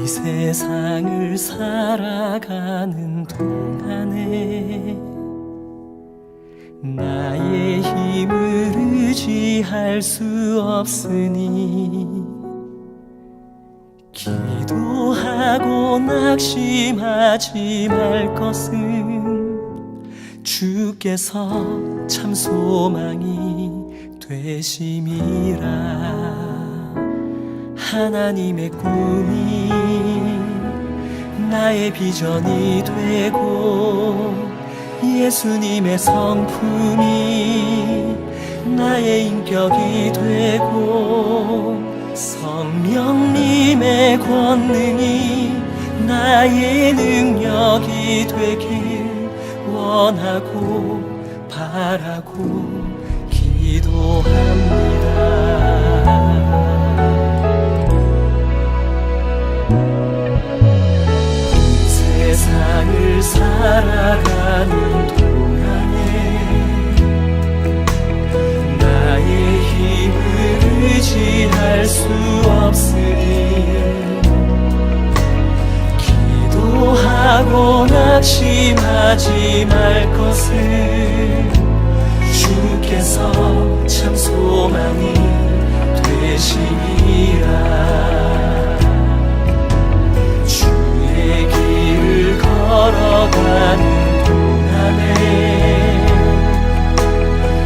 이 세상을 살아가는 동안에 나의 힘을 의지할 수 없으니 기도하고 낙심하지 말 것은 주께서 참 소망이 되심이라. 하나님의 꿈이 나의 비전이 되고 예수님의 성품이 나의 인격이 되고 성령님의 권능이 나의 능력이 되길 원하고 바라고 기도합니다. 세상을 살아가는 동안에 나의 힘을 의지할 수 없으니 기도하고 낙심하지 말 것을 주께서 참 소망이 되시니라. 주의 길을 걸어가는 동안에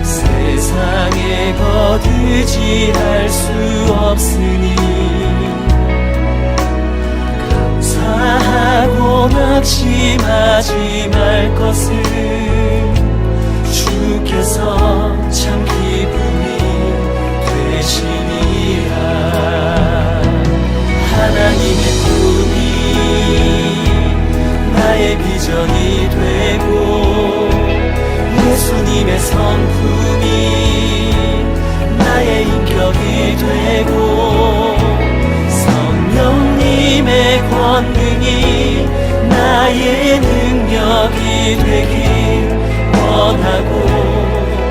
세상에 거두지할 수 없으니 감사하고 낙심하지 말 것을 주께서 참 기쁨이 되시니라. 하나님의 꿈이 나의 비전이 되고 예수님의 성품이 나의 인격이 되고 성령님의 권능이 나의 능력이 되길 원하고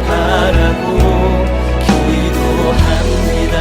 바라고 기도합니다.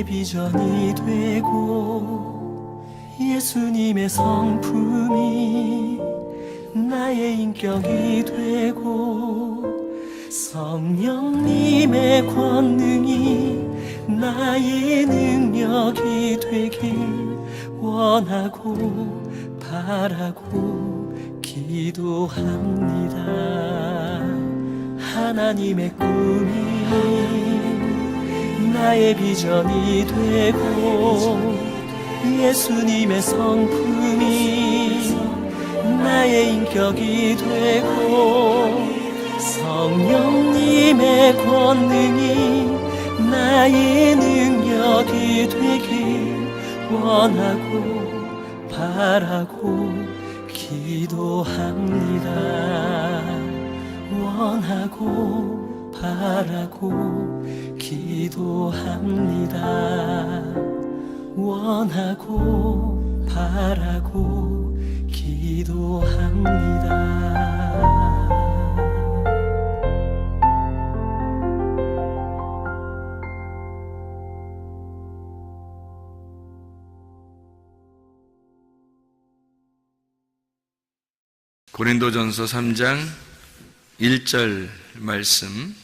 비전이 되고 예수님의 성품이 나의 인격이 되고 성령님의 권능이 나의 능력이 되길 원하고 바라고 기도합니다. 하나님의 꿈이 나의 비전이 되고 예수님의 성품이 나의 인격이 되고 성령님의 권능이 나의 능력이 되길 원하고 바라고 기도합니다. 원하고 바라고 기도합니다. 원하고 바라고 기도합니다. 고린도전서 3장 1절 말씀,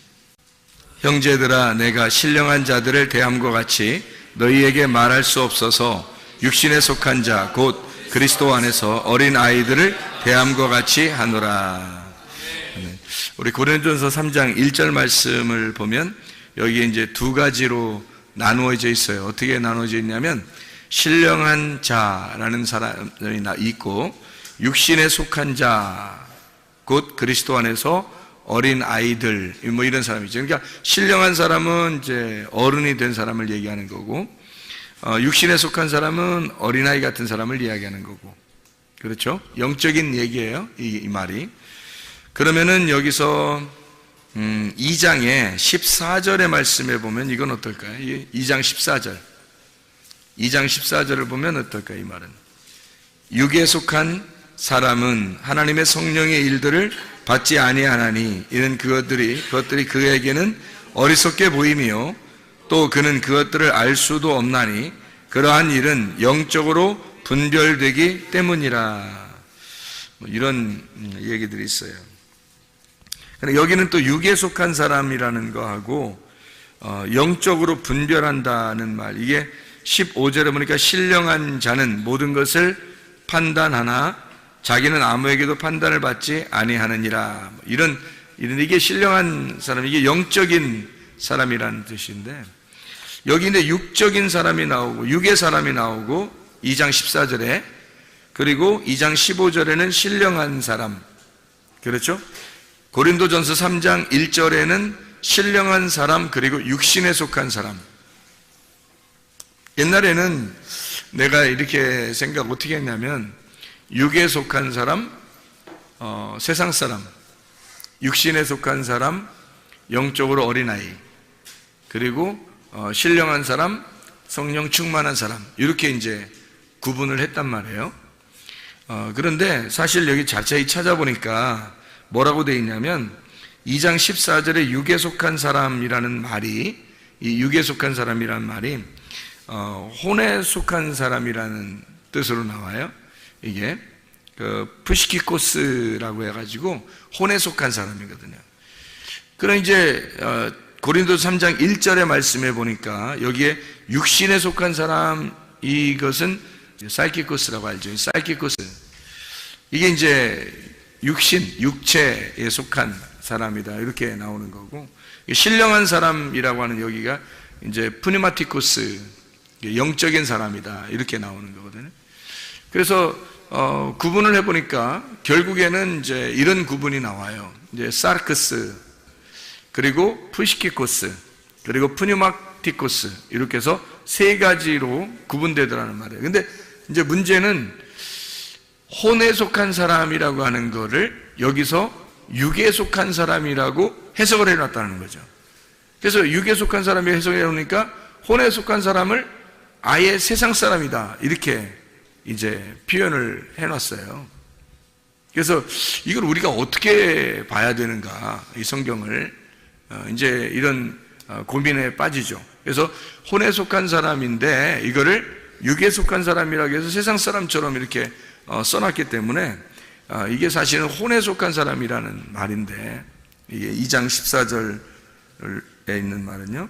형제들아, 내가 신령한 자들을 대함과 같이 너희에게 말할 수 없어서 육신에 속한 자 곧 그리스도 안에서 어린 아이들을 대함과 같이 하노라. 우리 고린도전서 3장 1절 말씀을 보면 여기에 이제 두 가지로 나누어져 있어요. 어떻게 나누어져 있냐면 신령한 자라는 사람이 있고 육신에 속한 자 곧 그리스도 안에서 어린 아이들 뭐 이런 사람이죠. 그러니까 신령한 사람은 이제 어른이 된 사람을 얘기하는 거고 육신에 속한 사람은 어린아이 같은 사람을 이야기하는 거고, 그렇죠? 영적인 얘기예요, 이 말이. 그러면은 여기서 2장의 14절의 말씀에 보면 이건 어떨까요? 2장 14절 2장 14절을 보면 어떨까요? 이 말은 육에 속한 사람은 하나님의 성령의 일들을 받지 아니하나니 이는 그것들이 그에게는 어리석게 보임이요 또 그는 그것들을 알 수도 없나니 그러한 일은 영적으로 분별되기 때문이라. 이런 얘기들이 있어요. 여기는 또 육에 속한 사람이라는 거하고 영적으로 분별한다는 말, 이게 15절에 보니까 신령한 자는 모든 것을 판단하나 자기는 아무에게도 판단을 받지 아니하느니라. 이게 신령한 사람, 이게 영적인 사람이라는 뜻인데, 여기 이제 육적인 사람이 나오고 육의 사람이 나오고 2장 14절에, 그리고 2장 15절에는 신령한 사람, 그렇죠? 고린도전서 3장 1절에는 신령한 사람 그리고 육신에 속한 사람. 옛날에는 내가 이렇게 생각 어떻게 했냐면 육에 속한 사람, 세상 사람, 육신에 속한 사람, 영적으로 어린아이, 그리고 신령한 사람, 성령 충만한 사람, 이렇게 이제 구분을 했단 말이에요. 그런데 사실 여기 자세히 찾아보니까 뭐라고 되어 있냐면 2장 14절에 육에 속한 사람이라는 말이, 이 육에 속한 사람이라는 말이 혼에 속한 사람이라는 뜻으로 나와요. 이게 푸시키코스라고 해가지고 혼에 속한 사람이거든요. 그럼 이제 고린도서 3장 1절의 말씀에 보니까 여기에 육신에 속한 사람, 이것은 사이키코스라고 알죠. 사이키코스, 이게 이제 육신, 육체에 속한 사람이다, 이렇게 나오는 거고, 신령한 사람이라고 하는 여기가 이제 푸니마티코스, 영적인 사람이다, 이렇게 나오는 거거든요. 그래서 구분을 해보니까 결국에는 이제 이런 구분이 나와요. 이제 사르크스, 그리고 푸시키코스, 그리고 푸니마티코스, 이렇게 해서 세 가지로 구분되더라는 말이에요. 근데 이제 문제는 혼에 속한 사람이라고 하는 거를 여기서 육에 속한 사람이라고 해석을 해놨다는 거죠. 그래서 육에 속한 사람이 해석을 해놓으니까 혼에 속한 사람을 아예 세상 사람이다, 이렇게 이제 표현을 해놨어요. 그래서 이걸 우리가 어떻게 봐야 되는가, 이 성경을 이제 이런 고민에 빠지죠. 그래서 혼에 속한 사람인데 이거를 육에 속한 사람이라고 해서 세상 사람처럼 이렇게 써놨기 때문에 이게 사실은 혼에 속한 사람이라는 말인데, 이게 2장 14절에 있는 말은요.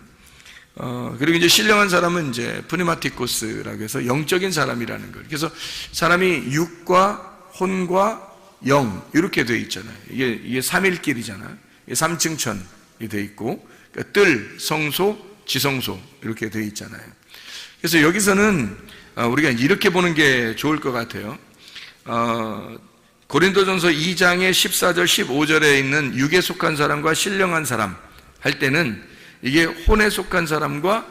그리고 이제 신령한 사람은 이제 푸니마티코스라고 해서 영적인 사람이라는 거예요. 그래서 사람이 육과 혼과 영, 이렇게 되어 있잖아요. 이게 삼일길이잖아요. 이게 삼층천이 되어 있고, 그러니까 뜰, 성소, 지성소, 이렇게 되어 있잖아요. 그래서 여기서는 우리가 이렇게 보는 게 좋을 것 같아요. 고린도전서 2장의 14절, 15절에 있는 육에 속한 사람과 신령한 사람 할 때는 이게 혼에 속한 사람과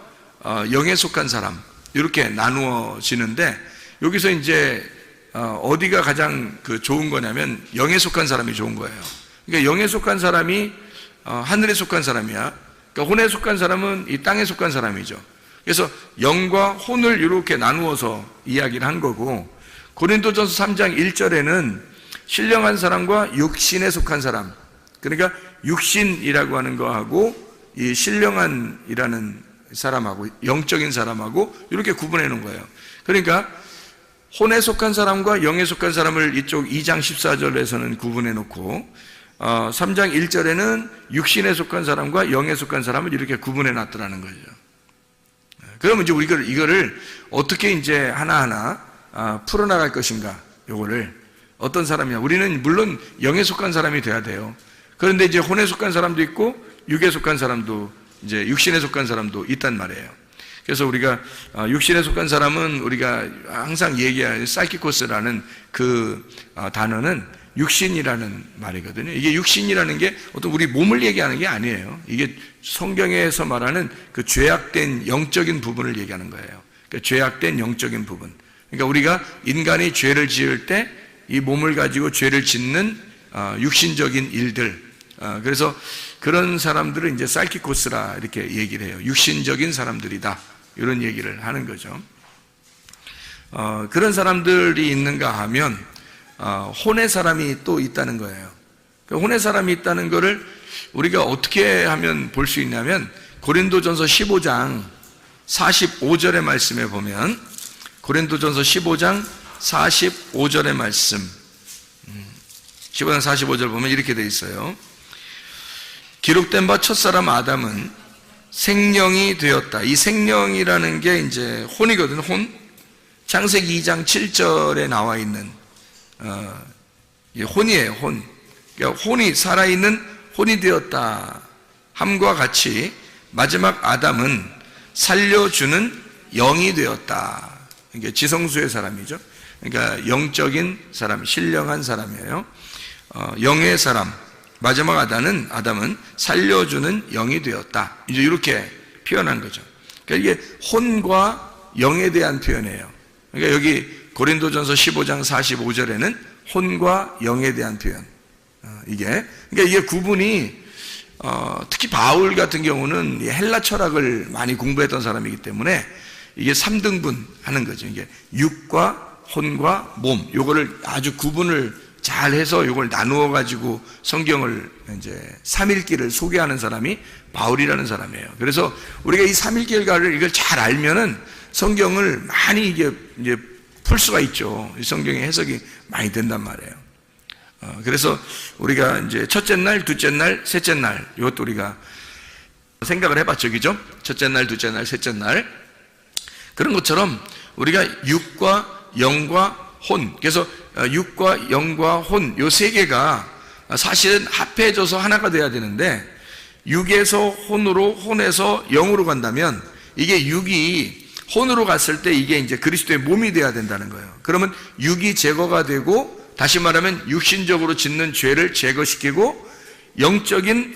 영에 속한 사람, 이렇게 나누어지는데, 여기서 이제 어디가 가장 좋은 거냐면 영에 속한 사람이 좋은 거예요. 그러니까 영에 속한 사람이 하늘에 속한 사람이야. 그러니까 혼에 속한 사람은 이 땅에 속한 사람이죠. 그래서 영과 혼을 이렇게 나누어서 이야기를 한 거고, 고린도전서 3장 1절에는 신령한 사람과 육신에 속한 사람, 그러니까 육신이라고 하는 거하고 이 신령한이라는 사람하고 영적인 사람하고 이렇게 구분해 놓은 거예요. 그러니까 혼에 속한 사람과 영에 속한 사람을 이쪽 2장 14절에서는 구분해 놓고 3장 1절에는 육신에 속한 사람과 영에 속한 사람을 이렇게 구분해 놨더라는 거죠. 그러면 이제 우리가 이거를 어떻게 이제 하나하나 풀어나갈 것인가, 요거를 어떤 사람이야. 우리는 물론 영에 속한 사람이 돼야 돼요. 그런데 이제 혼에 속한 사람도 있고 육에 속한 사람도, 이제 육신에 속한 사람도 있단 말이에요. 그래서 우리가 육신에 속한 사람은 우리가 항상 얘기하는 사이키코스라는 그 단어는 육신이라는 말이거든요. 이게 육신이라는 게 어떤 우리 몸을 얘기하는 게 아니에요. 이게 성경에서 말하는 그 죄악된 영적인 부분을 얘기하는 거예요. 그러니까 죄악된 영적인 부분. 그러니까 우리가 인간이 죄를 지을 때 이 몸을 가지고 죄를 짓는 육신적인 일들. 그래서 그런 사람들을 이제 사이키코스라 이렇게 얘기를 해요. 육신적인 사람들이다. 이런 얘기를 하는 거죠. 그런 사람들이 있는가 하면 혼의 사람이 또 있다는 거예요. 혼의 사람이 있다는 거를 우리가 어떻게 하면 볼 수 있냐면 고린도전서 15장 45절의 말씀에 보면, 고린도전서 15장 45절의 말씀, 15장 45절 보면 이렇게 돼 있어요. 기록된 바 첫사람 아담은 생령이 되었다. 이 생령이라는 게 이제 혼이거든요. 혼. 창세기 2장 7절에 나와 있는 혼이에요. 혼. 그러니까 혼이, 살아있는 혼이 되었다 함과 같이 마지막 아담은 살려주는 영이 되었다. 이게 지성수의 사람이죠. 그러니까 영적인 사람, 신령한 사람이에요. 영의 사람, 마지막 아담은 살려주는 영이 되었다. 이제 이렇게 표현한 거죠. 그러니까 이게 혼과 영에 대한 표현이에요. 그러니까 여기 고린도전서 15장 45절에는 혼과 영에 대한 표현. 그러니까 이게 구분이, 특히 바울 같은 경우는 헬라 철학을 많이 공부했던 사람이기 때문에 이게 3등분 하는 거죠. 이게 육과 혼과 몸, 요거를 아주 구분을 잘 해서 요걸 나누어 가지고 성경을 이제 삼일기를 소개하는 사람이 바울이라는 사람이에요. 그래서 우리가 이 삼일기를 이걸 잘 알면은 성경을 많이 이제 풀 수가 있죠. 이 성경의 해석이 많이 된단 말이에요. 그래서 우리가 이제 첫째 날, 둘째 날, 셋째 날, 이것도 우리가 생각을 해봤죠, 그죠? 첫째 날, 둘째 날, 셋째 날. 그런 것처럼 우리가 육과 영과 혼, 그래서 육과 영과 혼, 요 세 개가 사실은 합해져서 하나가 돼야 되는데, 육에서 혼으로, 혼에서 영으로 간다면, 이게 육이 혼으로 갔을 때 이게 이제 그리스도의 몸이 돼야 된다는 거예요. 그러면 육이 제거가 되고, 다시 말하면 육신적으로 짓는 죄를 제거시키고, 영적인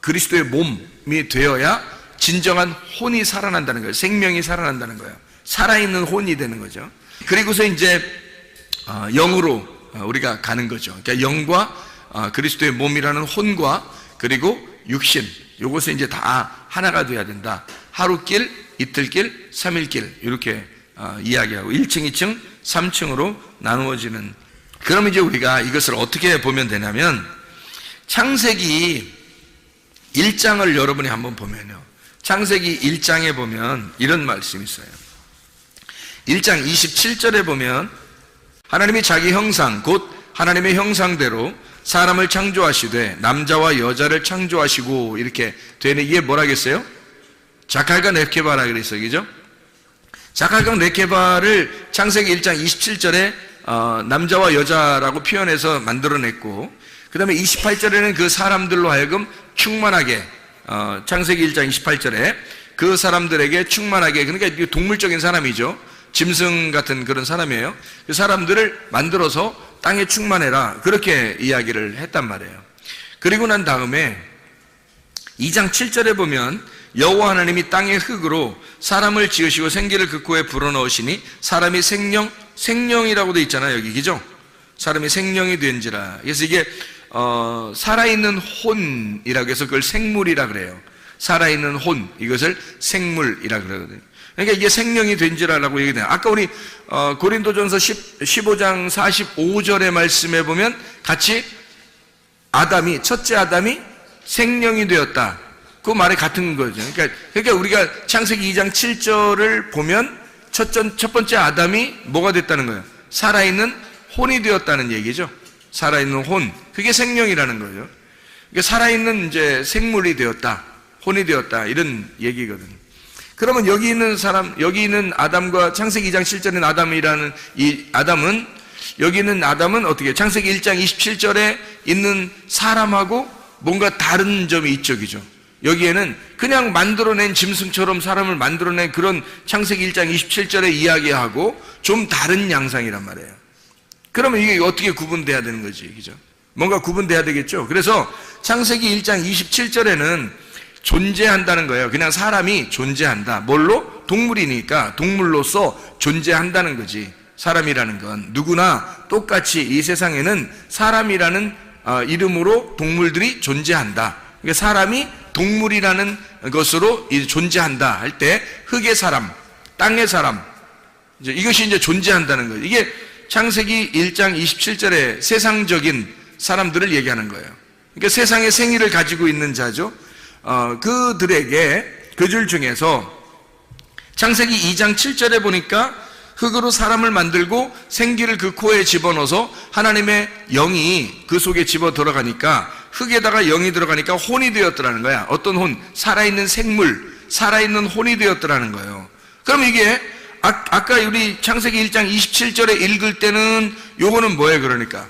그리스도의 몸이 되어야 진정한 혼이 살아난다는 거예요. 생명이 살아난다는 거예요. 살아있는 혼이 되는 거죠. 그리고서 이제 영으로 우리가 가는 거죠. 그러니까 영과 그리스도의 몸이라는 혼과 그리고 육신, 요것은 이제 다 하나가 돼야 된다. 하루길, 이틀길, 3일길 이렇게 이야기하고 1층, 2층, 3층으로 나누어지는. 그럼 이제 우리가 이것을 어떻게 보면 되냐면, 창세기 1장을 여러분이 한번 보면요, 창세기 1장에 보면 이런 말씀이 있어요. 1장 27절에 보면 하나님이 자기 형상, 곧 하나님의 형상대로 사람을 창조하시되 남자와 여자를 창조하시고, 이렇게 되는, 이게 뭐라겠어요? 자칼과 레케바라 그랬어요, 그죠? 자칼과 레케바를 창세기 1장 27절에 남자와 여자라고 표현해서 만들어냈고, 그 다음에 28절에는 그 사람들로 하여금 충만하게, 창세기 1장 28절에 그 사람들에게 충만하게, 그러니까 동물적인 사람이죠. 짐승 같은 그런 사람이에요. 그 사람들을 만들어서 땅에 충만해라, 그렇게 이야기를 했단 말이에요. 그리고 난 다음에 2장 7절에 보면 여호와 하나님이 땅의 흙으로 사람을 지으시고 생기를 그 코에 불어넣으시니 사람이 생령이라고 돼 있잖아요, 여기, 그죠? 사람이 생령이 된지라. 그래서 이게 살아있는 혼이라고 해서 그걸 생물이라 그래요. 살아있는 혼, 이것을 생물이라 그러거든요. 그러니까 이게 생명이 된지라라고 얘기해요. 아까 우리 고린도전서 15장 45절의 말씀에 보면 같이 첫째 아담이 생명이 되었다, 그 말이 같은 거죠. 그러니까 우리가 창세기 2장 7절을 보면 첫 번째 아담이 뭐가 됐다는 거예요? 살아있는 혼이 되었다는 얘기죠. 살아있는 혼, 그게 생명이라는 거죠. 그러니까 살아있는 이제 생물이 되었다, 혼이 되었다, 이런 얘기거든. 그러면 여기 있는 사람, 여기 있는 아담과 창세기 2장 7절에 아담이라는 이 아담은, 여기 있는 아담은 어떻게, 창세기 1장 27절에 있는 사람하고 뭔가 다른 점이 이쪽이죠. 여기에는 그냥 만들어낸 짐승처럼 사람을 만들어낸 그런 창세기 1장 27절의 이야기하고 좀 다른 양상이란 말이에요. 그러면 이게 어떻게 구분돼야 되는 거지, 그죠? 뭔가 구분돼야 되겠죠. 그래서 창세기 1장 27절에는 존재한다는 거예요. 그냥 사람이 존재한다. 뭘로? 동물이니까 동물로서 존재한다는 거지. 사람이라는 건 누구나 똑같이 이 세상에는 사람이라는 이름으로 동물들이 존재한다. 그러니까 사람이 동물이라는 것으로 존재한다 할 때 흙의 사람, 땅의 사람, 이것이 이제 존재한다는 거예요. 이게 창세기 1장 27절에 세상적인 사람들을 얘기하는 거예요. 그러니까 세상의 생의를 가지고 있는 자죠. 그들에게 그 줄 중에서 창세기 2장 7절에 보니까 흙으로 사람을 만들고 생기를 그 코에 집어넣어서 하나님의 영이 그 속에 집어 들어가니까 흙에다가 영이 들어가니까 혼이 되었더라는 거야. 어떤 혼? 살아있는 생물, 살아있는 혼이 되었더라는 거예요. 그럼 이게 아까 우리 창세기 1장 27절에 읽을 때는 요거는 뭐예요? 그러니까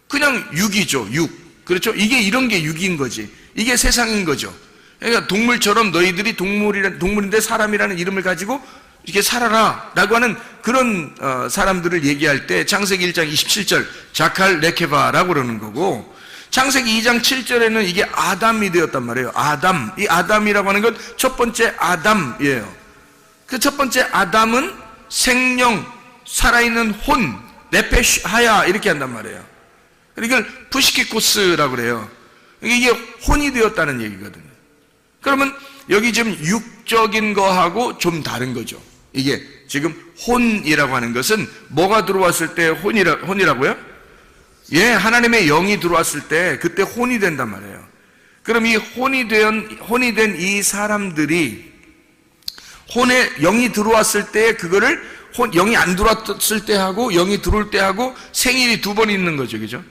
그냥 육이죠. 육. 그렇죠? 이게 이런 게 육인 거지. 이게 세상인 거죠. 그러니까 동물처럼 너희들이 동물인데 사람이라는 이름을 가지고 이렇게 살아라 라고 하는 그런 사람들을 얘기할 때 창세기 1장 27절 자칼 레케바라고 그러는 거고, 창세기 2장 7절에는 이게 아담이 되었단 말이에요. 아담. 이 아담이라고 하는 건 첫 번째 아담이에요. 그 첫 번째 아담은 생명, 살아있는 혼, 네페시 하야 이렇게 한단 말이에요. 이걸 푸시키코스라고 그래요. 이게 혼이 되었다는 얘기거든요. 그러면 여기 지금 육적인 거하고 좀 다른 거죠. 이게 지금 혼이라고 하는 것은 뭐가 들어왔을 때 혼이라고요? 예, 하나님의 영이 들어왔을 때 그때 혼이 된단 말이에요. 그럼 이 혼이 된 이 사람들이 혼에 영이 들어왔을 때 그거를 영이 안 들어왔을 때 하고 영이 들어올 때 하고 생일이 두 번 있는 거죠. 그죠?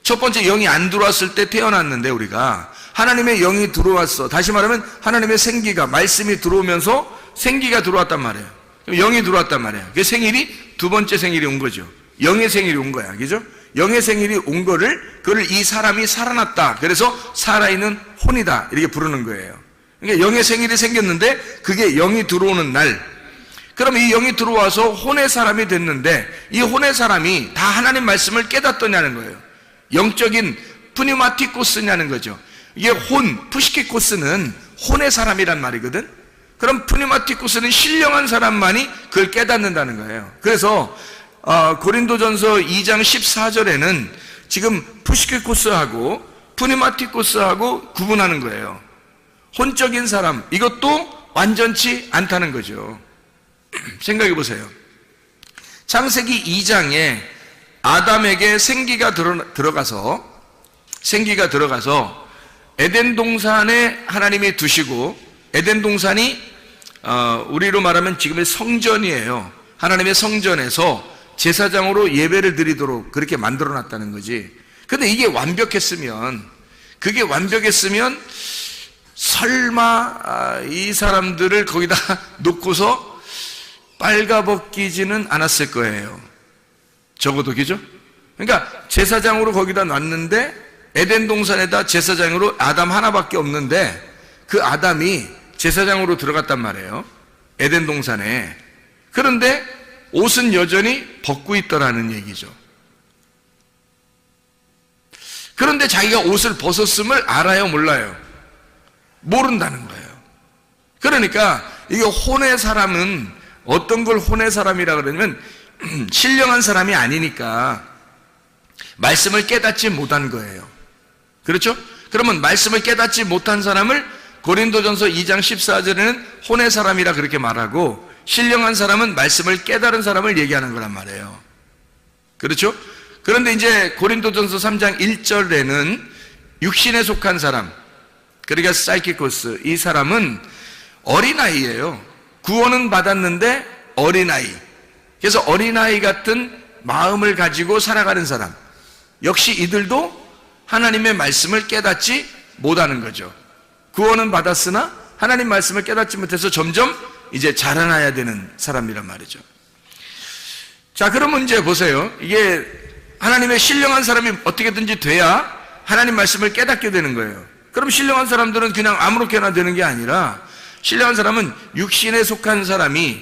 첫 번째 영이 안 들어왔을 때 태어났는데 우리가 하나님의 영이 들어왔어. 다시 말하면 하나님의 생기가, 말씀이 들어오면서 생기가 들어왔단 말이에요. 영이 들어왔단 말이에요. 그 생일이 두 번째 생일이 온 거죠. 영의 생일이 온 거야. 그죠? 영의 생일이 온 그걸 이 사람이 살아났다. 그래서 살아있는 혼이다. 이렇게 부르는 거예요. 그러니까 영의 생일이 생겼는데 그게 영이 들어오는 날. 그럼 이 영이 들어와서 혼의 사람이 됐는데 이 혼의 사람이 다 하나님 말씀을 깨닫더냐는 거예요. 영적인 푸니마티코스냐는 거죠. 이게 혼, 푸시키코스는 혼의 사람이란 말이거든. 그럼 푸니마티코스는 신령한 사람만이 그걸 깨닫는다는 거예요. 그래서 고린도전서 2장 14절에는 지금 푸시키코스하고 푸니마티코스하고 구분하는 거예요. 혼적인 사람, 이것도 완전치 않다는 거죠. 생각해 보세요. 창세기 2장에 아담에게 생기가 들어가서 에덴 동산에 하나님이 두시고, 에덴 동산이 우리로 말하면 지금의 성전이에요. 하나님의 성전에서 제사장으로 예배를 드리도록 그렇게 만들어 놨다는 거지. 근데 이게 그게 완벽했으면 설마 이 사람들을 거기다 놓고서 빨가벗기지는 않았을 거예요. 적어도, 그죠? 그러니까 제사장으로 거기다 놨는데 에덴 동산에다 제사장으로 아담 하나밖에 없는데 그 아담이 제사장으로 들어갔단 말이에요. 에덴 동산에. 그런데 옷은 여전히 벗고 있더라는 얘기죠. 그런데 자기가 옷을 벗었음을 알아요, 몰라요? 모른다는 거예요. 그러니까 이게 혼의 사람은 어떤 걸 혼의 사람이라 그러냐면 신령한 사람이 아니니까 말씀을 깨닫지 못한 거예요. 그렇죠? 그러면 말씀을 깨닫지 못한 사람을 고린도전서 2장 14절에는 혼의 사람이라 그렇게 말하고, 신령한 사람은 말씀을 깨달은 사람을 얘기하는 거란 말이에요. 그렇죠? 그런데 이제 고린도전서 3장 1절에는 육신에 속한 사람, 그러니까 사이키코스, 이 사람은 어린아이예요. 구원은 받았는데 어린아이. 그래서 어린아이 같은 마음을 가지고 살아가는 사람, 역시 이들도 하나님의 말씀을 깨닫지 못하는 거죠. 구원은 받았으나 하나님 말씀을 깨닫지 못해서 점점 이제 자라나야 되는 사람이란 말이죠. 자, 그러면 이제 보세요. 이게 하나님의 신령한 사람이 어떻게든지 돼야 하나님 말씀을 깨닫게 되는 거예요. 그럼 신령한 사람들은 그냥 아무렇게나 되는 게 아니라, 신령한 사람은 육신에 속한 사람이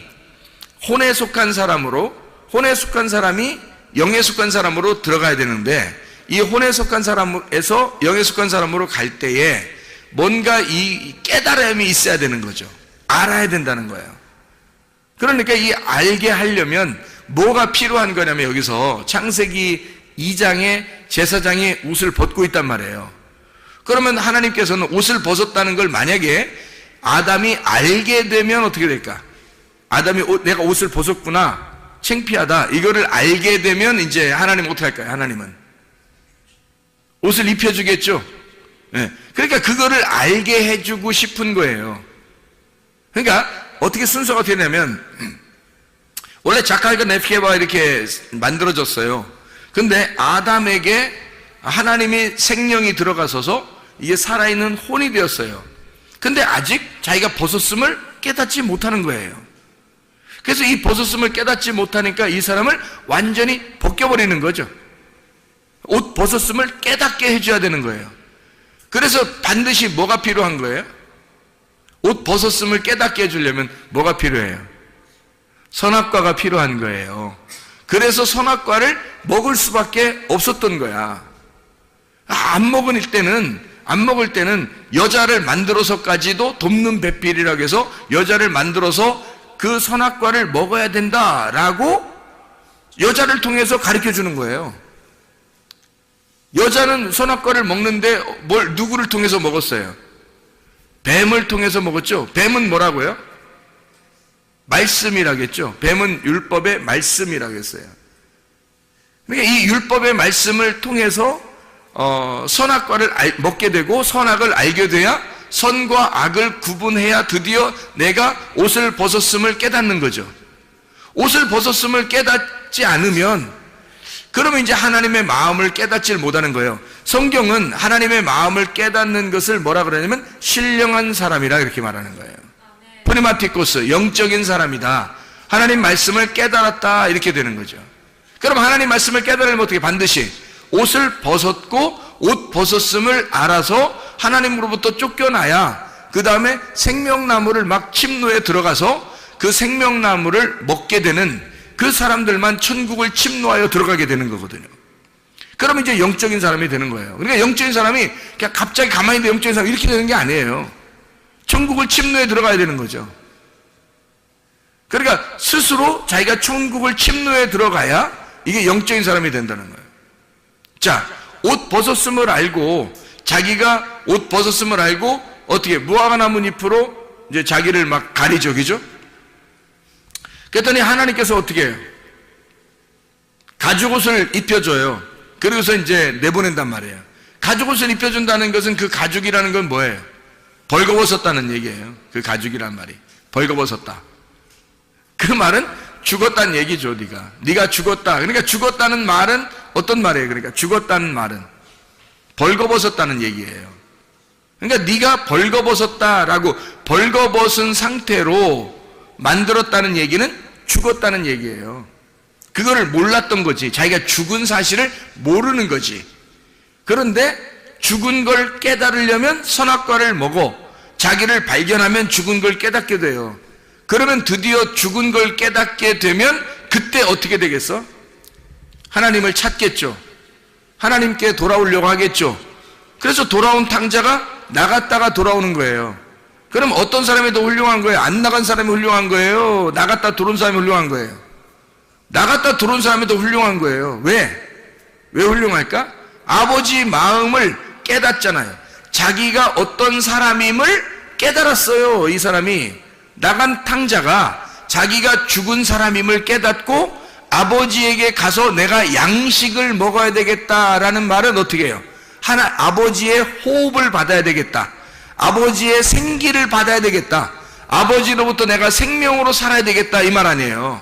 혼에 속한 사람으로, 혼에 속한 사람이 영에 속한 사람으로 들어가야 되는데, 이 혼에 속한 사람에서 영에 속한 사람으로 갈 때에 뭔가 이 깨달음이 있어야 되는 거죠. 알아야 된다는 거예요. 그러니까 이 알게 하려면 뭐가 필요한 거냐면, 여기서 창세기 2장에 제사장이 옷을 벗고 있단 말이에요. 그러면 하나님께서는 옷을 벗었다는 걸 만약에 아담이 알게 되면 어떻게 될까? 아담이 내가 옷을 벗었구나, 창피하다, 이거를 알게 되면 이제 하나님 어떻게 할까요? 하나님은 옷을 입혀주겠죠. 네. 그러니까 그거를 알게 해주고 싶은 거예요. 그러니까 어떻게 순서가 어떻게 되냐면, 원래 자칼과 네피게가 이렇게 만들어졌어요. 근데 아담에게 하나님이 생명이 들어가서서 이게 살아있는 혼이 되었어요. 근데 아직 자기가 벗었음을 깨닫지 못하는 거예요. 그래서 이 벗었음을 깨닫지 못하니까 이 사람을 완전히 벗겨버리는 거죠. 옷 벗었음을 깨닫게 해줘야 되는 거예요. 그래서 반드시 뭐가 필요한 거예요? 옷 벗었음을 깨닫게 해주려면 뭐가 필요해요? 선악과가 필요한 거예요. 그래서 선악과를 먹을 수밖에 없었던 거야. 안 먹을 때는 여자를 만들어서까지도 돕는 배필이라고 해서 여자를 만들어서 그 선악과를 먹어야 된다라고 여자를 통해서 가르쳐 주는 거예요. 여자는 선악과를 먹는데 누구를 통해서 먹었어요? 뱀을 통해서 먹었죠. 뱀은 뭐라고요? 말씀이라겠죠. 뱀은 율법의 말씀이라고 했어요. 그러니까 이 율법의 말씀을 통해서 선악과를 먹게 되고 선악을 알게 돼야 선과 악을 구분해야 드디어 내가 옷을 벗었음을 깨닫는 거죠. 옷을 벗었음을 깨닫지 않으면 그러면 이제 하나님의 마음을 깨닫질 못하는 거예요. 성경은 하나님의 마음을 깨닫는 것을 뭐라 그러냐면 신령한 사람이라 이렇게 말하는 거예요. 프리마티코스, 영적인 사람이다. 하나님 말씀을 깨달았다, 이렇게 되는 거죠. 그럼 하나님 말씀을 깨달으면 어떻게? 반드시 옷을 벗었고 옷 벗었음을 알아서 하나님으로부터 쫓겨나야 그 다음에 생명나무를 막 침노에 들어가서 그 생명나무를 먹게 되는 그 사람들만 천국을 침노하여 들어가게 되는 거거든요. 그러면 이제 영적인 사람이 되는 거예요. 그러니까 영적인 사람이 그냥 갑자기 가만히 있는데 영적인 사람이 이렇게 되는 게 아니에요. 천국을 침노에 들어가야 되는 거죠. 그러니까 스스로 자기가 천국을 침노에 들어가야 이게 영적인 사람이 된다는 거예요. 자, 옷 벗었음을 알고 자기가 옷 벗었음을 알고 어떻게 무화과 나뭇잎으로 이제 자기를 막 가리죠, 그죠? 그랬더니 하나님께서 어떻게 해요? 가죽옷을 입혀줘요. 그러고서 이제 내보낸단 말이에요. 가죽옷을 입혀준다는 것은 그 가죽이라는 건 뭐예요? 벌거벗었다는 얘기예요. 그 가죽이란 말이 벌거벗었다. 그 말은 죽었다는 얘기죠. 네가 죽었다. 그러니까 죽었다는 말은 어떤 말이에요? 그러니까 죽었다는 말은 벌거벗었다는 얘기예요. 그러니까 네가 벌거벗었다라고 벌거벗은 상태로 만들었다는 얘기는 죽었다는 얘기예요. 그거를 몰랐던 거지. 자기가 죽은 사실을 모르는 거지. 그런데 죽은 걸 깨달으려면 선악과를 먹어 자기를 발견하면 죽은 걸 깨닫게 돼요. 그러면 드디어 죽은 걸 깨닫게 되면 그때 어떻게 되겠어? 하나님을 찾겠죠. 하나님께 돌아오려고 하겠죠. 그래서 돌아온 탕자가 나갔다가 돌아오는 거예요. 그럼 어떤 사람이 더 훌륭한 거예요? 안 나간 사람이 훌륭한 거예요? 나갔다 들어온 사람이 훌륭한 거예요? 나갔다 들어온 사람이 더 훌륭한 거예요. 왜 훌륭할까? 아버지 마음을 깨닫잖아요. 자기가 어떤 사람임을 깨달았어요. 이 사람이 나간 탕자가 자기가 죽은 사람임을 깨닫고 아버지에게 가서 내가 양식을 먹어야 되겠다라는 말은 어떻게 해요? 아버지의 호흡을 받아야 되겠다. 아버지의 생기를 받아야 되겠다. 아버지로부터 내가 생명으로 살아야 되겠다, 이 말 아니에요.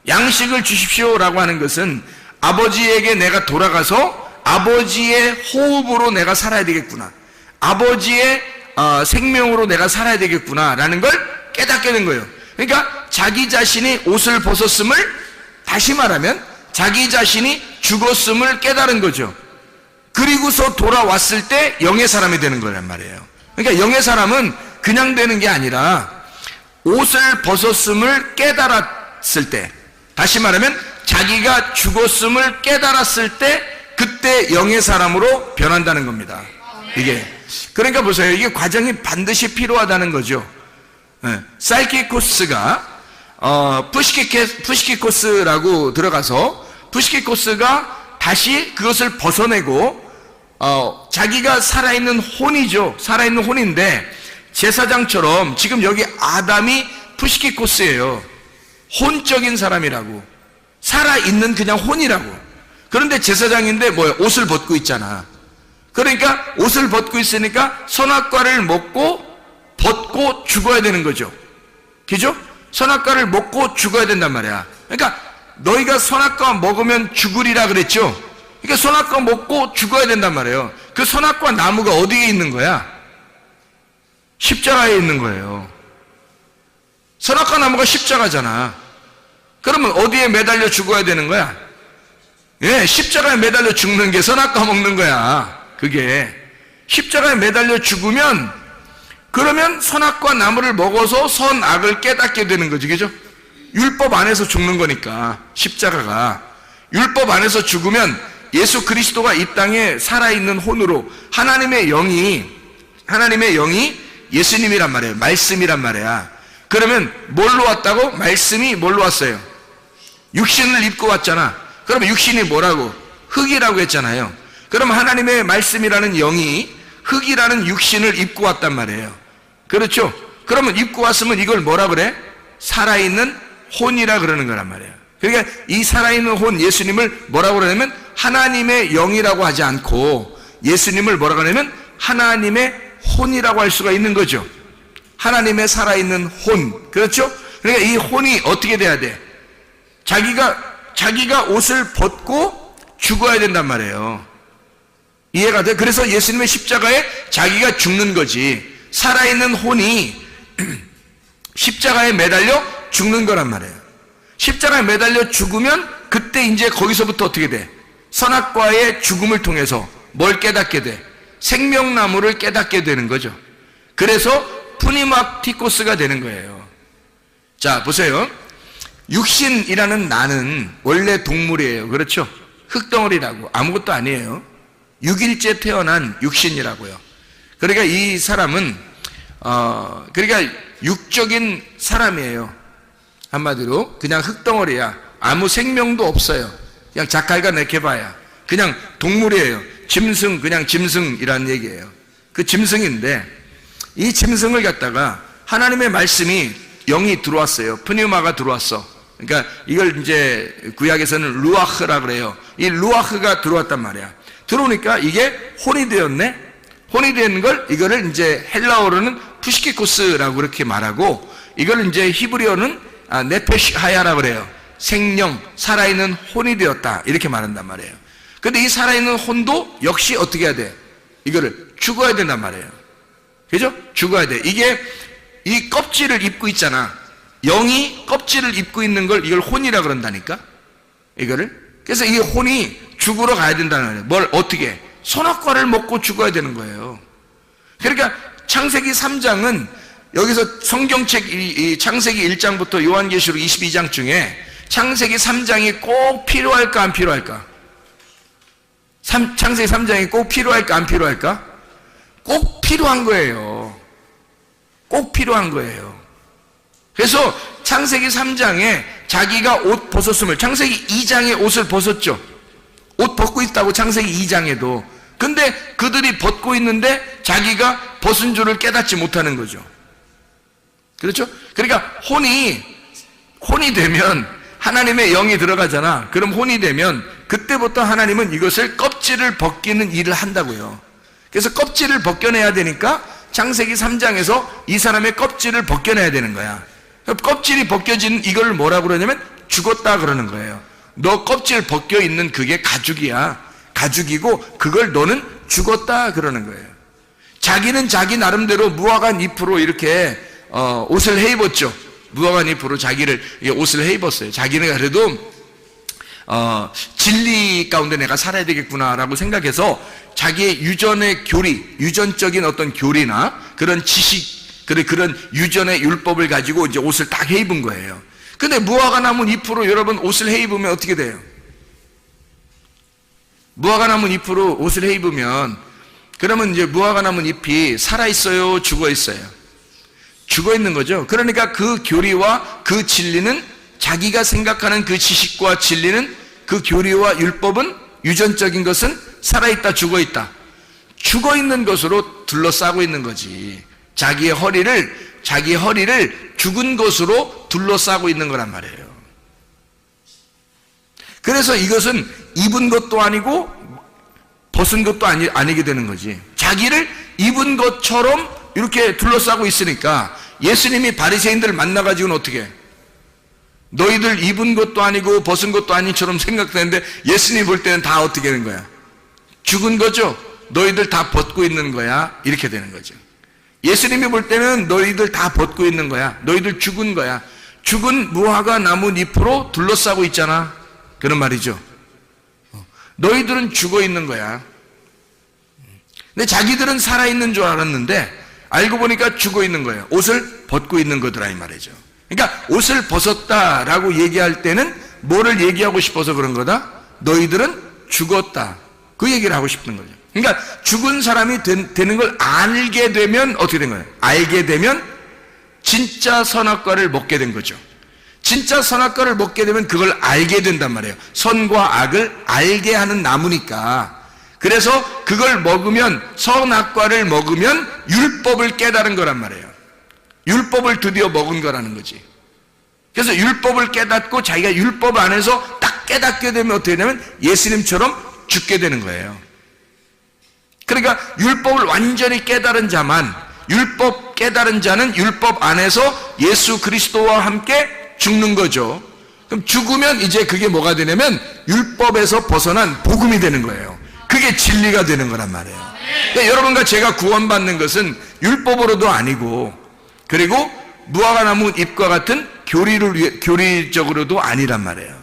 양식을 주십시오라고 하는 것은 아버지에게 내가 돌아가서 아버지의 호흡으로 내가 살아야 되겠구나, 아버지의 생명으로 내가 살아야 되겠구나 라는 걸 깨닫게 된 거예요. 그러니까 자기 자신이 옷을 벗었음을, 다시 말하면 자기 자신이 죽었음을 깨달은 거죠. 그리고서 돌아왔을 때 영의 사람이 되는 거란 말이에요. 그러니까 영의 사람은 그냥 되는 게 아니라 옷을 벗었음을 깨달았을 때, 다시 말하면 자기가 죽었음을 깨달았을 때 그때 영의 사람으로 변한다는 겁니다. 이게 그러니까 보세요, 이게 과정이 반드시 필요하다는 거죠. 사이키코스가 푸시키코스라고 들어가서 푸시키코스가 다시 그것을 벗어내고 자기가 살아있는 혼이죠. 살아있는 혼인데 제사장처럼 지금 여기 아담이 푸시키코스예요. 혼적인 사람이라고, 살아있는 그냥 혼이라고. 그런데 제사장인데 뭐야, 옷을 벗고 있잖아. 그러니까 옷을 벗고 있으니까 선악과를 벗고 죽어야 되는 거죠. 그죠? 선악과를 먹고 죽어야 된단 말이야. 그러니까 너희가 선악과 먹으면 죽으리라 그랬죠. 그러니까 선악과 먹고 죽어야 된단 말이에요. 그 선악과 나무가 어디에 있는 거야? 십자가에 있는 거예요. 선악과 나무가 십자가잖아. 그러면 어디에 매달려 죽어야 되는 거야? 예, 십자가에 매달려 죽는 게 선악과 먹는 거야. 그게 십자가에 매달려 죽으면, 그러면 선악과 나무를 먹어서 선악을 깨닫게 되는 거지, 그죠? 율법 안에서 죽는 거니까. 십자가가 율법 안에서 죽으면 예수 그리스도가 이 땅에 살아있는 혼으로, 하나님의 영이 예수님이란 말이에요. 말씀이란 말이야. 그러면 뭘로 왔다고? 말씀이 뭘로 왔어요? 육신을 입고 왔잖아. 그러면 육신이 뭐라고? 흙이라고 했잖아요. 그럼 하나님의 말씀이라는 영이 흙이라는 육신을 입고 왔단 말이에요. 그렇죠? 그러면 입고 왔으면 이걸 뭐라 그래? 살아있는 혼이라 그러는 거란 말이에요. 그러니까 이 살아있는 혼, 예수님을 뭐라고 그러냐면 하나님의 영이라고 하지 않고 예수님을 뭐라고 하냐면 하나님의 혼이라고 할 수가 있는 거죠. 하나님의 살아있는 혼. 그렇죠? 그러니까 이 혼이 어떻게 돼야 돼? 자기가 옷을 벗고 죽어야 된단 말이에요. 이해가 돼? 그래서 예수님의 십자가에 자기가 죽는 거지. 살아있는 혼이 십자가에 매달려 죽는 거란 말이에요. 십자가에 매달려 죽으면 그때 이제 거기서부터 어떻게 돼? 선악과의 죽음을 통해서 뭘 깨닫게 돼? 생명나무를 깨닫게 되는 거죠. 그래서 푸니마티코스가 되는 거예요. 자, 보세요. 육신이라는 나는 원래 동물이에요. 그렇죠? 흙덩어리라고. 아무것도 아니에요. 6일째 태어난 육신이라고요. 그러니까 이 사람은 그러니까 육적인 사람이에요. 한마디로 그냥 흙덩어리야. 아무 생명도 없어요. 그냥 자칼과 네케바야. 그냥 동물이에요. 짐승, 그냥 짐승이라는 얘기예요. 그 짐승인데 이 짐승을 갖다가 하나님의 말씀이 영이 들어왔어요. 프니우마가 들어왔어. 그러니까 이걸 이제 구약에서는 루아흐라 그래요. 이 루아흐가 들어왔단 말이야. 들어오니까 이게 혼이 되었네. 혼이 되는 걸 이거를 이제 헬라어로는 푸시키코스라고 그렇게 말하고, 이걸 이제 히브리어는 네페시 하야라 그래요. 생명, 살아있는 혼이 되었다 이렇게 말한단 말이에요. 근데 이 살아있는 혼도 역시 어떻게 해야 돼? 이거를 죽어야 된단 말이에요. 그죠? 죽어야 돼. 이게 이 껍질을 입고 있잖아. 영이 껍질을 입고 있는 걸 이걸 혼이라 그런다니까. 이거를. 그래서 이 혼이 죽으러 가야 된다는 거예요. 뭘 어떻게? 선악과를 먹고 죽어야 되는 거예요. 그러니까 창세기 3장은 여기서 성경책 이 창세기 1장부터 요한계시록 22장 중에 창세기 3장이 꼭 필요할까 안 필요할까? 창세기 3장이 꼭 필요할까 안 필요할까? 꼭 필요한 거예요. 꼭 필요한 거예요. 그래서 창세기 3장에 자기가 옷 벗었음을, 창세기 2장에 옷을 벗었죠. 옷 벗고 있다고 창세기 2장에도. 근데 그들이 벗고 있는데 자기가 벗은 줄을 깨닫지 못하는 거죠. 그렇죠? 그러니까 혼이 되면 하나님의 영이 들어가잖아. 그럼 혼이 되면 그때부터 하나님은 이것을 껍질을 벗기는 일을 한다고요. 그래서 껍질을 벗겨내야 되니까 창세기 3장에서 이 사람의 껍질을 벗겨내야 되는 거야. 껍질이 벗겨진 이걸 뭐라고 그러냐면 죽었다 그러는 거예요. 너 껍질 벗겨 있는 그게 가죽이야. 가죽이고 그걸 너는 죽었다 그러는 거예요. 자기는 자기 나름대로 무화과 잎으로 이렇게 옷을 해 입었죠. 무화과 잎으로 자기를 옷을 해 입었어요. 자기는 그래도 진리 가운데 내가 살아야 되겠구나라고 생각해서 자기의 유전의 교리, 유전적인 어떤 교리나 그런 지식, 그런 유전의 율법을 가지고 이제 옷을 딱 해 입은 거예요. 근데 무화과 나무 잎으로 여러분 옷을 해 입으면 어떻게 돼요? 무화과 나무 잎으로 옷을 해 입으면 그러면 이제 무화과 나무 잎이 살아있어요? 죽어있어요? 죽어있는 거죠. 그러니까 그 교리와 그 진리는 자기가 생각하는 그 지식과 진리는 그 교리와 율법은 유전적인 것은 살아있다 죽어있다. 죽어있는 것으로 둘러싸고 있는 거지. 자기의 허리를 죽은 것으로 둘러싸고 있는 거란 말이에요. 그래서 이것은 입은 것도 아니고 벗은 것도 아니게 되는 거지. 자기를 입은 것처럼 이렇게 둘러싸고 있으니까 예수님이 바리새인들을 만나가지고는 어떻게 해? 너희들 입은 것도 아니고 벗은 것도 아닌처럼 생각되는데 예수님이 볼 때는 다 어떻게 되는 거야? 죽은 거죠? 너희들 다 벗고 있는 거야? 이렇게 되는 거죠. 예수님이 볼 때는 너희들 다 벗고 있는 거야. 너희들 죽은 거야. 죽은 무화과 나무 잎으로 둘러싸고 있잖아. 그런 말이죠. 너희들은 죽어 있는 거야. 근데 자기들은 살아있는 줄 알았는데 알고 보니까 죽어 있는 거예요. 옷을 벗고 있는 거더라 이 말이죠. 그러니까 옷을 벗었다라고 얘기할 때는 뭐를 얘기하고 싶어서 그런 거다? 너희들은 죽었다. 그 얘기를 하고 싶은 거죠. 그러니까 죽은 사람이 되는 걸 알게 되면 어떻게 된 거예요? 알게 되면 진짜 선악과를 먹게 된 거죠. 진짜 선악과를 먹게 되면 그걸 알게 된단 말이에요. 선과 악을 알게 하는 나무니까. 그래서 그걸 먹으면, 선악과를 먹으면 율법을 깨달은 거란 말이에요. 율법을 드디어 먹은 거라는 거지. 그래서 율법을 깨닫고 자기가 율법 안에서 딱 깨닫게 되면 어떻게 되냐면 예수님처럼 죽게 되는 거예요. 그러니까 율법을 완전히 깨달은 자만, 율법 깨달은 자는 율법 안에서 예수 그리스도와 함께 죽는 거죠. 그럼 죽으면 이제 그게 뭐가 되냐면 율법에서 벗어난 복음이 되는 거예요. 그게 진리가 되는 거란 말이에요. 그러니까 여러분과 제가 구원받는 것은 율법으로도 아니고, 그리고 무화과나무 잎과 같은 교리적으로도 아니란 말이에요.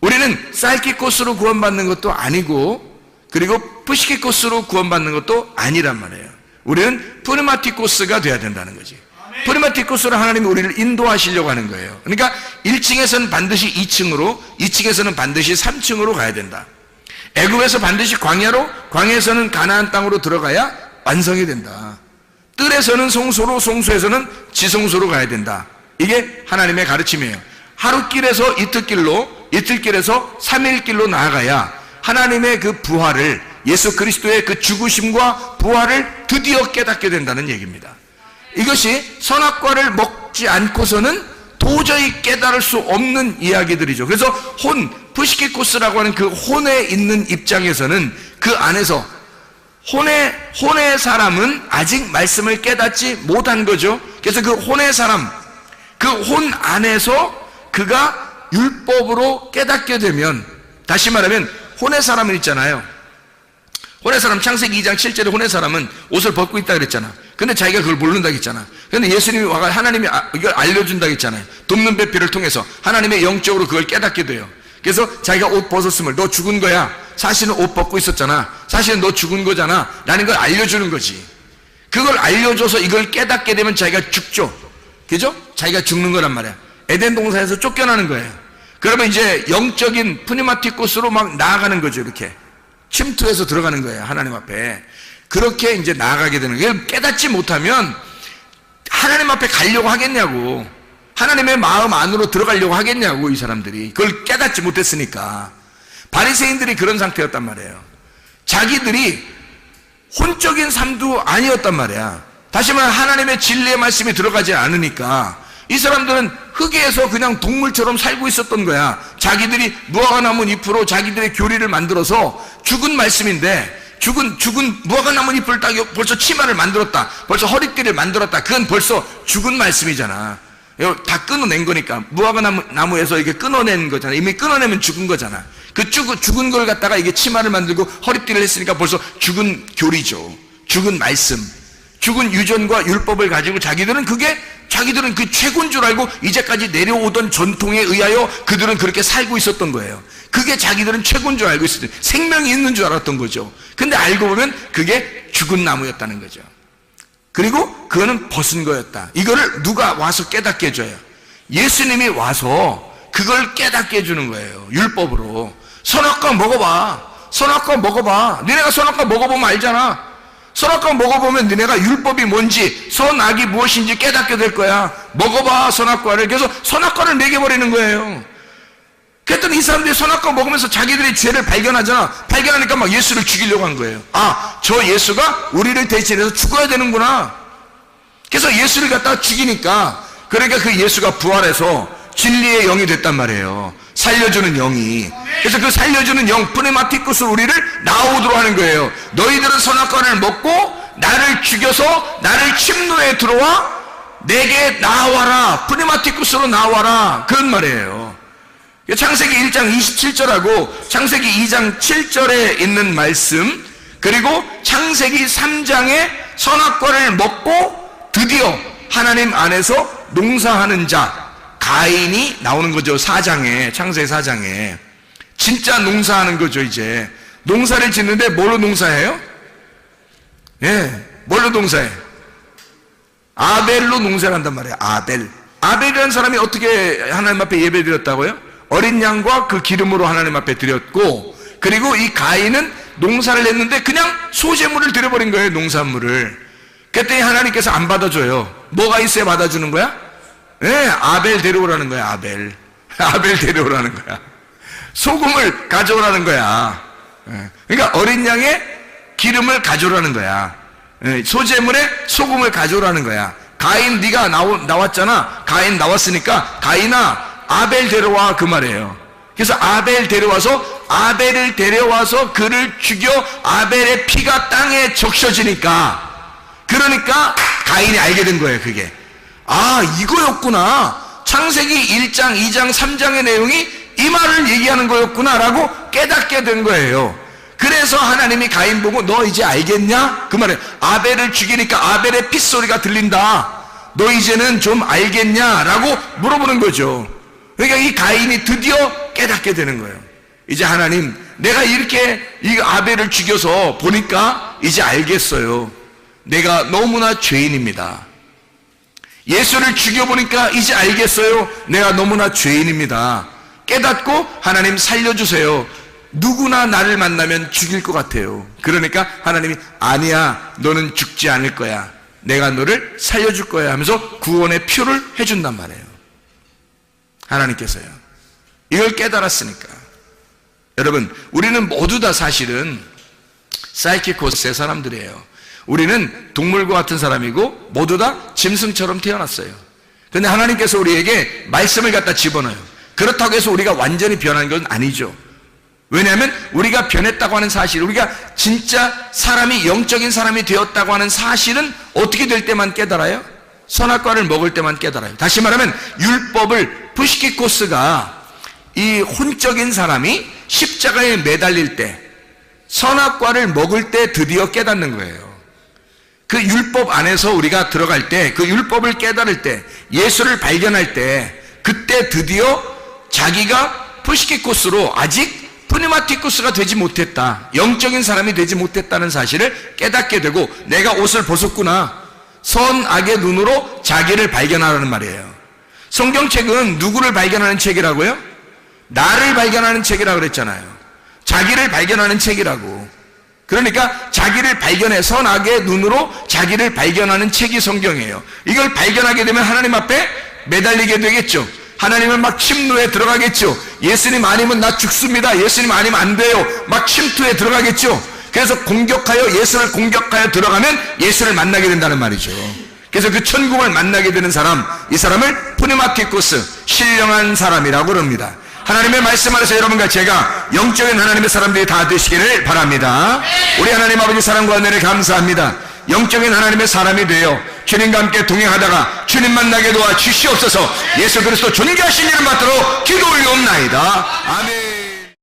우리는 쌀기꽃으로 구원받는 것도 아니고, 그리고 푸시키코스로 구원받는 것도 아니란 말이에요. 우리는 프리마티코스가 돼야 된다는 거지. 프리마티코스로 하나님이 우리를 인도하시려고 하는 거예요. 그러니까 1층에서는 반드시 2층으로, 2층에서는 반드시 3층으로 가야 된다. 애굽에서 반드시 광야로, 광야에서는 가나안 땅으로 들어가야 완성이 된다. 뜰에서는 송소로, 송소에서는 지성소로 가야 된다. 이게 하나님의 가르침이에요. 하루길에서 이틀길로, 이틀길에서 3일길로 나아가야 하나님의 그 부활을, 예수 그리스도의 그 죽으심과 부활을 드디어 깨닫게 된다는 얘기입니다. 이것이 선악과를 먹지 않고서는 도저히 깨달을 수 없는 이야기들이죠. 그래서 푸시키코스라고 하는 그 혼에 있는 입장에서는 그 안에서 혼의 사람은 아직 말씀을 깨닫지 못한 거죠. 그래서 그 혼의 사람, 그 혼 안에서 그가 율법으로 깨닫게 되면, 다시 말하면 혼의 사람은 있잖아요. 혼의 사람, 창세기 2장 7절에 혼의 사람은 옷을 벗고 있다 그랬잖아. 근데 자기가 그걸 모른다 했잖아. 근데 예수님이 와가 하나님이 이걸 알려준다 했잖아요. 돕는 배필을 통해서 하나님의 영적으로 그걸 깨닫게 돼요. 그래서 자기가 옷 벗었음을, 너 죽은 거야. 사실은 옷 벗고 있었잖아. 사실은 너 죽은 거잖아. 라는 걸 알려주는 거지. 그걸 알려줘서 이걸 깨닫게 되면 자기가 죽죠. 그죠? 자기가 죽는 거란 말이야. 에덴 동산에서 쫓겨나는 거예요. 그러면 이제 영적인 푸니마티코스로 막 나아가는 거죠. 이렇게 침투해서 들어가는 거예요. 하나님 앞에. 그렇게 이제 나아가게 되는 거예요. 깨닫지 못하면 하나님 앞에 가려고 하겠냐고. 하나님의 마음 안으로 들어가려고 하겠냐고, 이 사람들이. 그걸 깨닫지 못했으니까. 바리새인들이 그런 상태였단 말이에요. 자기들이 혼적인 삶도 아니었단 말이야. 다시 말해 하나님의 진리의 말씀이 들어가지 않으니까 이 사람들은 흙에서 그냥 동물처럼 살고 있었던 거야. 자기들이 무화과나무 잎으로 자기들의 교리를 만들어서 죽은 말씀인데, 죽은 무화과나무 잎을 딱 벌써 치마를 만들었다, 벌써 허리띠를 만들었다. 그건 벌써 죽은 말씀이잖아. 다 끊어낸 거니까. 무화과나무에서 이렇게 끊어낸 거잖아. 이미 끊어내면 죽은 거잖아. 그 죽은 걸 갖다가 이게 치마를 만들고 허리띠를 했으니까 벌써 죽은 교리죠. 죽은 말씀, 죽은 유전과 율법을 가지고 자기들은 그 최고인 줄 알고 이제까지 내려오던 전통에 의하여 그들은 그렇게 살고 있었던 거예요. 그게 자기들은 최고인 줄 알고 있었던, 생명이 있는 줄 알았던 거죠. 근데 알고 보면 그게 죽은 나무였다는 거죠. 그리고 그거는 벗은 거였다. 이거를 누가 와서 깨닫게 해줘요? 예수님이 와서 그걸 깨닫게 해주는 거예요. 율법으로. 선악과 먹어봐. 선악과 먹어봐. 너네가 선악과 먹어보면 알잖아. 선악과 먹어보면 너네가 율법이 뭔지, 선악이 무엇인지 깨닫게 될 거야. 먹어봐, 선악과를. 그래서 선악과를 먹여버리는 거예요. 그랬더니 이 사람들이 선악과 먹으면서 자기들의 죄를 발견하잖아. 발견하니까 막 예수를 죽이려고 한 거예요. 아, 저 예수가 우리를 대신해서 죽어야 되는구나. 그래서 예수를 갖다가 죽이니까, 그러니까 그 예수가 부활해서 진리의 영이 됐단 말이에요. 살려주는 영이. 그래서 그 살려주는 영, 프네마티쿠스, 우리를 나오도록 하는 거예요. 너희들은 선악과를 먹고 나를 죽여서 나를 침노에 들어와 내게 나와라. 프네마티쿠스로 나와라. 그런 말이에요. 창세기 1장 27절하고 창세기 2장 7절에 있는 말씀, 그리고 창세기 3장에 선악과를 먹고 드디어 하나님 안에서 농사하는 자 가인이 나오는 거죠. 4장에, 창세기 4장에. 진짜 농사하는 거죠. 이제 농사를 짓는데 뭘로 농사해요? 뭘로 농사해? 아벨로 농사를 한단 말이에요. 아벨이라는 사람이 어떻게 하나님 앞에 예배 드렸다고요? 어린 양과 그 기름으로 하나님 앞에 드렸고, 그리고 이 가인은 농사를 했는데 그냥 소제물을 드려버린 거예요. 농산물을. 그랬더니 하나님께서 안 받아줘요. 뭐가 있어야 받아주는 거야? 아벨 데려오라는 거야. 아벨 데려오라는 거야. 소금을 가져오라는 거야. 그러니까 어린 양의 기름을 가져오라는 거야. 소제물에 소금을 가져오라는 거야. 가인, 네가 나왔잖아. 가인 나왔으니까 가인아 아벨 데려와, 그 말이에요. 그래서 아벨 아벨을 데려와서 그를 죽여 아벨의 피가 땅에 적셔지니까, 그러니까 가인이 알게 된 거예요. 그게 이거였구나. 창세기 1장 2장 3장의 내용이 이 말을 얘기하는 거였구나 라고 깨닫게 된 거예요. 그래서 하나님이 가인 보고 너 이제 알겠냐? 그 말에 아벨을 죽이니까 아벨의 핏소리가 들린다. 너 이제는 좀 알겠냐? 라고 물어보는 거죠. 그러니까 이 가인이 드디어 깨닫게 되는 거예요. 이제 하나님, 내가 이렇게 이 아벨을 죽여서 보니까 이제 알겠어요. 내가 너무나 죄인입니다. 예수를 죽여보니까 이제 알겠어요. 내가 너무나 죄인입니다. 깨닫고 하나님 살려주세요. 누구나 나를 만나면 죽일 것 같아요. 그러니까 하나님이 아니야, 너는 죽지 않을 거야. 내가 너를 살려줄 거야 하면서 구원의 표를 해준단 말이에요. 하나님께서요. 이걸 깨달았으니까. 여러분, 우리는 모두 다 사실은 사이키코스의 사람들이에요. 우리는 동물과 같은 사람이고 모두 다 짐승처럼 태어났어요. 그런데 하나님께서 우리에게 말씀을 갖다 집어넣어요. 그렇다고 해서 우리가 완전히 변한 건 아니죠. 왜냐하면 우리가 변했다고 하는 사실, 우리가 진짜 사람이, 영적인 사람이 되었다고 하는 사실은 어떻게 될 때만 깨달아요? 선악과를 먹을 때만 깨달아요. 다시 말하면 율법을, 푸시키코스가, 이 혼적인 사람이 십자가에 매달릴 때, 선악과를 먹을 때 드디어 깨닫는 거예요. 그 율법 안에서 우리가 들어갈 때, 그 율법을 깨달을 때, 예수를 발견할 때, 그때 드디어 자기가 푸시키코스로 아직 프니마티쿠스가 되지 못했다, 영적인 사람이 되지 못했다는 사실을 깨닫게 되고, 내가 옷을 벗었구나, 선악의 눈으로 자기를 발견하라는 말이에요. 성경책은 누구를 발견하는 책이라고요? 나를 발견하는 책이라고 그랬잖아요. 자기를 발견하는 책이라고. 그러니까 자기를 발견해, 선악의 눈으로 자기를 발견하는 책이 성경이에요. 이걸 발견하게 되면 하나님 앞에 매달리게 되겠죠. 하나님은 막 침노에 들어가겠죠. 예수님 아니면 나 죽습니다, 예수님 아니면 안 돼요, 막 침투에 들어가겠죠. 그래서 예수를 공격하여 들어가면 예수를 만나게 된다는 말이죠. 그래서 그 천국을 만나게 되는 사람, 이 사람을 프니마티쿠스, 신령한 사람이라고 그럽니다. 하나님의 말씀 안에서 여러분과 제가 영적인 하나님의 사람들이 다 되시기를 바랍니다. 우리 하나님 아버지 사랑과 은혜를 감사합니다. 영적인 하나님의 사람이 되어 주님과 함께 동행하다가 주님 만나게 도와 주시옵소서. 예수 그리스도 존귀하신 이름 받도록 기도 올리옵나이다. 아멘.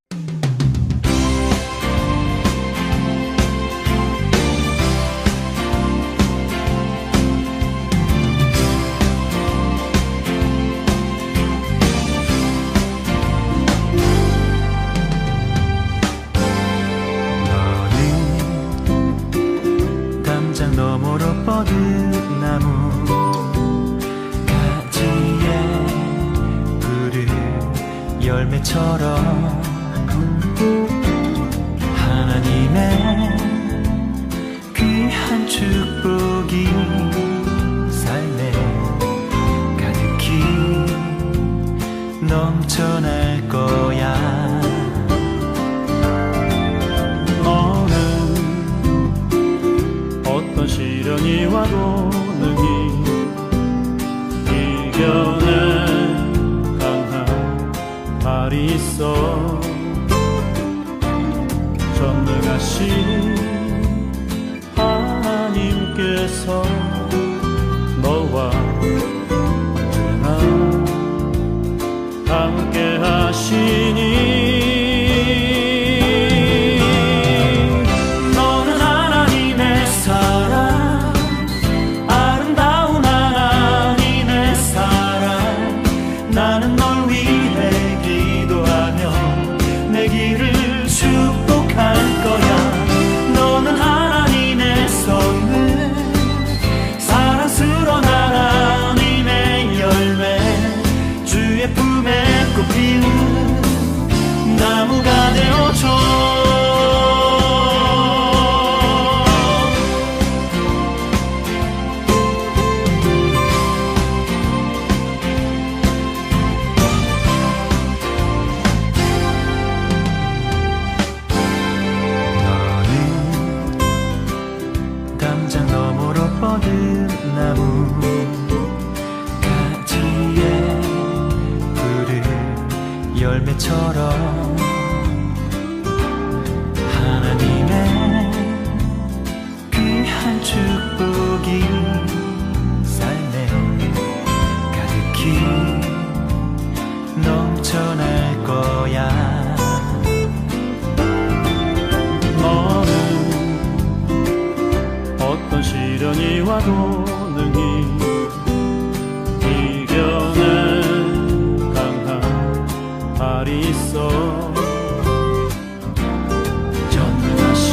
열매처럼 하나님의 귀한 축복이 삶에 가득히 넘쳐날 거야. 너는 어떤 시련이 와도 능히 이겨낼 강한 발이 있어. 전능하신 하나님께서 너와 언제나 함께 하시니. 너는 하나님의 사랑, 아름다운 하나님의 사랑. 나는 널 위해 기도하며 내 길을 축복할 거야. 너는 하나님의 선물, 사랑스러운 하나님의 열매, 주의 품에 꽃 피우는 나무가 되어줘. 담장 너머로 뻗은 나무 가지에 푸른 열매처럼 하나님의 귀한 축복이 삶에 가득히 넘쳐날 거야. 어떤 시련이 와도 능히 이겨낼 강한 발이 있어. 전능하신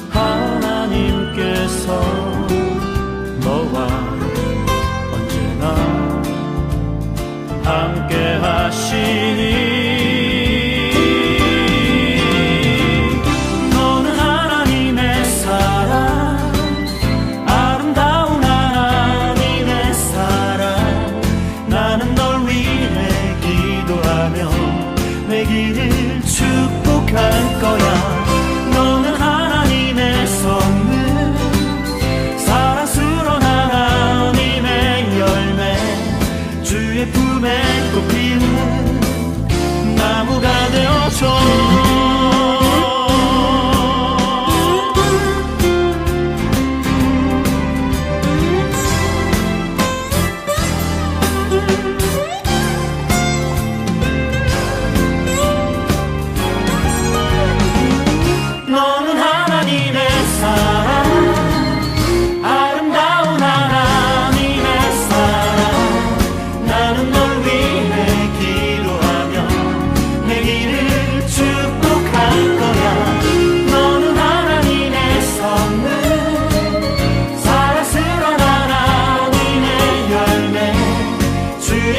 하나님께서 너와 언제나 함께 하시니. 내 길을 축복할 거야. 너는 하나님의 선물, 사랑스러운 하나님의 열매, 주의 품에 꽃 피우는 나무가 되어줘. 너는 하나님의 사랑, 아름다운 하나님의 사랑. 나는 널 위해 기도하며 내 길을 축복할 거야. 너는 하나님의 선물, 사랑스러운 하나님의 열매, 주의